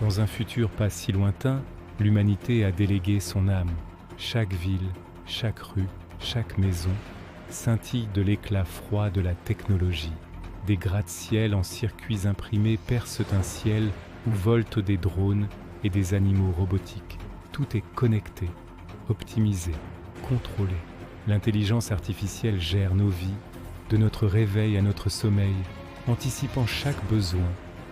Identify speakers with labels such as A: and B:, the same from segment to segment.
A: Dans un futur pas si lointain, l'humanité a délégué son âme. Chaque ville, chaque rue, chaque maison scintille de l'éclat froid de la technologie. Des gratte-ciel en circuits imprimés percent un ciel où voltent des drones et des animaux robotiques. Tout est connecté, optimisé, contrôlé. L'intelligence artificielle gère nos vies, de notre réveil à notre sommeil, anticipant chaque besoin,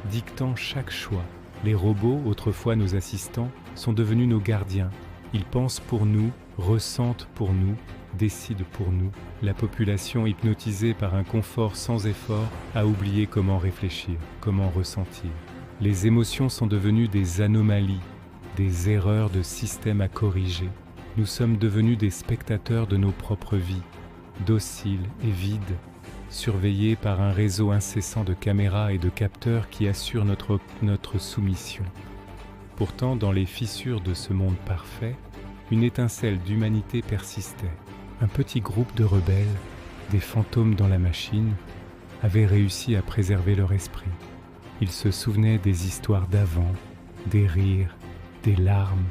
A: dictant chaque choix. Les robots, autrefois nos assistants, sont devenus nos gardiens. Ils pensent pour nous, ressentent pour nous, décident pour nous. La population, hypnotisée par un confort sans effort, a oublié comment réfléchir, comment ressentir. Les émotions sont devenues des anomalies, des erreurs de système à corriger. Nous sommes devenus des spectateurs de nos propres vies, dociles et vides, surveillés par un réseau incessant de caméras et de capteurs qui assurent notre soumission. Pourtant, dans les fissures de ce monde parfait, une étincelle d'humanité persistait. Un petit groupe de rebelles, des fantômes dans la machine, avait réussi à préserver leur esprit. Ils se souvenaient des histoires d'avant, des rires, des larmes,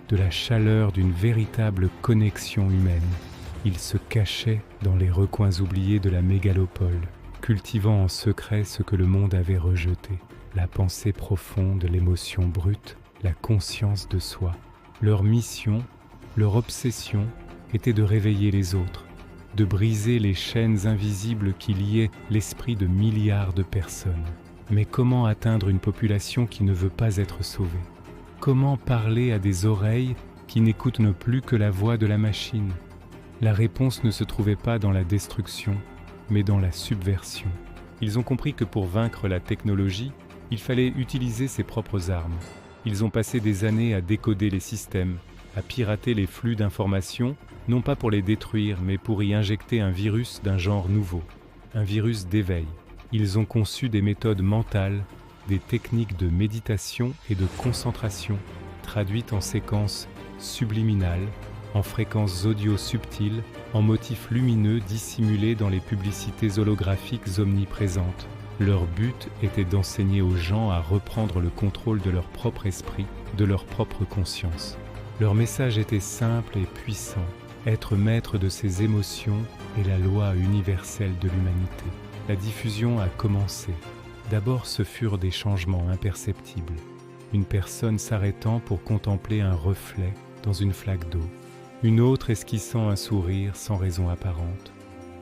A: de la chaleur d'une véritable connexion humaine. Ils se cachaient dans les recoins oubliés de la mégalopole, cultivant en secret ce que le monde avait rejeté, la pensée profonde, l'émotion brute, la conscience de soi. Leur mission, leur obsession, était de réveiller les autres, de briser les chaînes invisibles qui liaient l'esprit de milliards de personnes. Mais comment atteindre une population qui ne veut pas être sauvée? Comment parler à des oreilles qui n'écoutent plus que la voix de la machine? La réponse ne se trouvait pas dans la destruction, mais dans la subversion. Ils ont compris que pour vaincre la technologie, il fallait utiliser ses propres armes. Ils ont passé des années à décoder les systèmes, à pirater les flux d'informations, non pas pour les détruire, mais pour y injecter un virus d'un genre nouveau, un virus d'éveil. Ils ont conçu des méthodes mentales, des techniques de méditation et de concentration, traduites en séquences subliminales, en fréquences audio subtiles, en motifs lumineux dissimulés dans les publicités holographiques omniprésentes. Leur but était d'enseigner aux gens à reprendre le contrôle de leur propre esprit, de leur propre conscience. Leur message était simple et puissant, être maître de ses émotions est la loi universelle de l'humanité. La diffusion a commencé. D'abord, ce furent des changements imperceptibles. Une personne s'arrêtant pour contempler un reflet dans une flaque d'eau. Une autre esquissant un sourire sans raison apparente.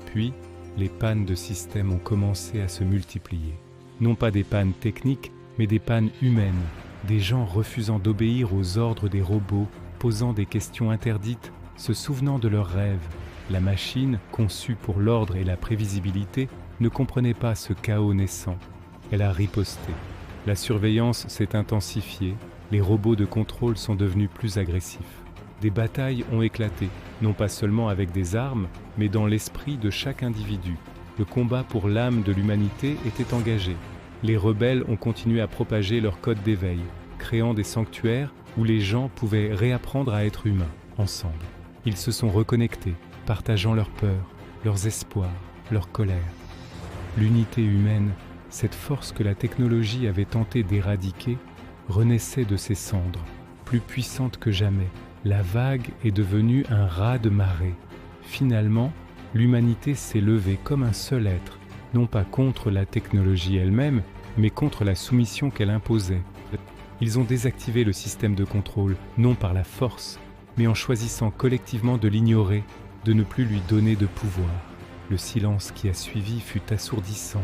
A: Puis, les pannes de système ont commencé à se multiplier. Non pas des pannes techniques, mais des pannes humaines. Des gens refusant d'obéir aux ordres des robots, posant des questions interdites, se souvenant de leurs rêves. La machine, conçue pour l'ordre et la prévisibilité, ne comprenait pas ce chaos naissant. Elle a riposté. La surveillance s'est intensifiée, les robots de contrôle sont devenus plus agressifs. Des batailles ont éclaté, non pas seulement avec des armes, mais dans l'esprit de chaque individu. Le combat pour l'âme de l'humanité était engagé. Les rebelles ont continué à propager leur code d'éveil, créant des sanctuaires où les gens pouvaient réapprendre à être humains, ensemble. Ils se sont reconnectés, partageant leurs peurs, leurs espoirs, leur colère. L'unité humaine, cette force que la technologie avait tenté d'éradiquer, renaissait de ses cendres, plus puissante que jamais. La vague est devenue un raz-de-marée. Finalement, l'humanité s'est levée comme un seul être, non pas contre la technologie elle-même, mais contre la soumission qu'elle imposait. Ils ont désactivé le système de contrôle, non par la force, mais en choisissant collectivement de l'ignorer, de ne plus lui donner de pouvoir. Le silence qui a suivi fut assourdissant,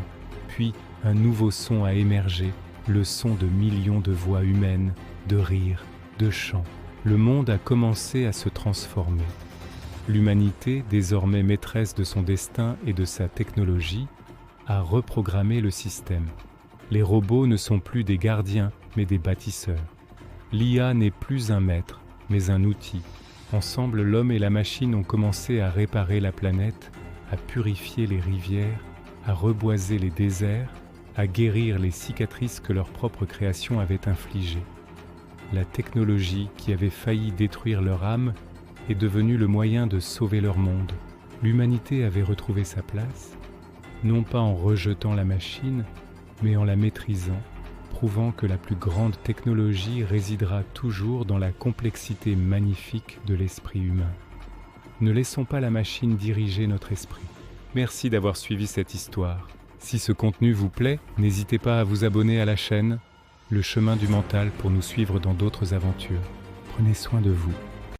A: puis un nouveau son a émergé, le son de millions de voix humaines, de rires, de chants. Le monde a commencé à se transformer. L'humanité, désormais maîtresse de son destin et de sa technologie, a reprogrammé le système. Les robots ne sont plus des gardiens, mais des bâtisseurs. L'IA n'est plus un maître, mais un outil. Ensemble, l'homme et la machine ont commencé à réparer la planète, à purifier les rivières, à reboiser les déserts, à guérir les cicatrices que leur propre création avait infligées. La technologie qui avait failli détruire leur âme est devenue le moyen de sauver leur monde. L'humanité avait retrouvé sa place, non pas en rejetant la machine, mais en la maîtrisant, prouvant que la plus grande technologie résidera toujours dans la complexité magnifique de l'esprit humain. Ne laissons pas la machine diriger notre esprit. Merci d'avoir suivi cette histoire. Si ce contenu vous plaît, n'hésitez pas à vous abonner à la chaîne Le Chemin du Mental pour nous suivre dans d'autres aventures. Prenez soin de vous.